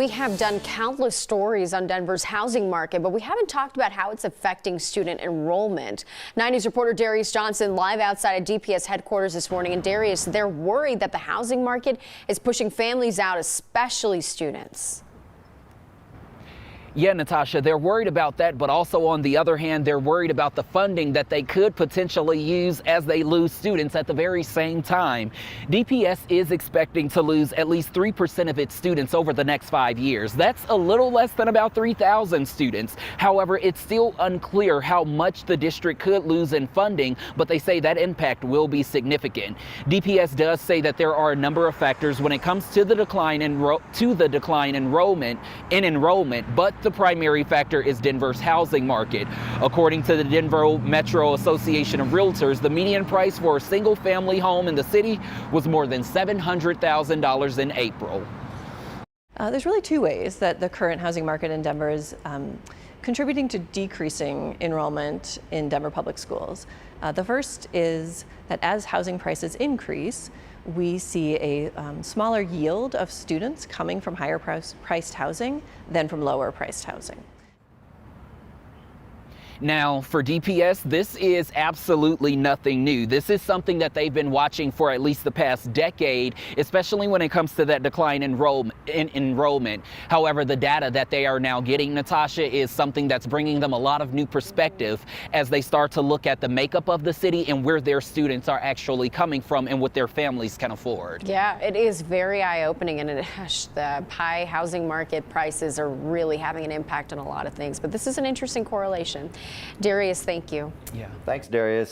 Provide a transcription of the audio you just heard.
We have done countless stories on Denver's housing market, but we haven't talked about how it's affecting student enrollment. 9 News reporter Darius Johnson live outside of DPS headquarters this morning. And Darius, they're worried that the housing market is pushing families out, especially students. Yeah, Natasha, they're worried about that, but also on the other hand, they're worried about the funding that they could potentially use as they lose students at the very same time. DPS is expecting to lose at least 3% of its students over the next 5 years. That's a little less than about 3,000 students. However, it's still unclear how much the district could lose in funding, but they say that impact will be significant. DPS does say that there are a number of factors when it comes to the decline in enrollment, but the primary factor is Denver's housing market. According to the Denver Metro Association of Realtors, the median price for a single-family home in the city was more than $700,000 in April. There's really two ways that the current housing market in Denver is contributing to decreasing enrollment in Denver public schools. The first is that as housing prices increase, we see a smaller yield of students coming from higher priced housing than from lower priced housing. Now, for DPS, this is absolutely nothing new. This is something that they've been watching for at least the past decade, especially when it comes to that decline in enrollment. However, the data that they are now getting, Natasha, is something that's bringing them a lot of new perspective as they start to look at the makeup of the city and where their students are actually coming from and what their families can afford. Yeah, it is very eye-opening, and the high housing market prices are really having an impact on a lot of things. But this is an interesting correlation. Darius, thank you. Yeah. Thanks, Darius.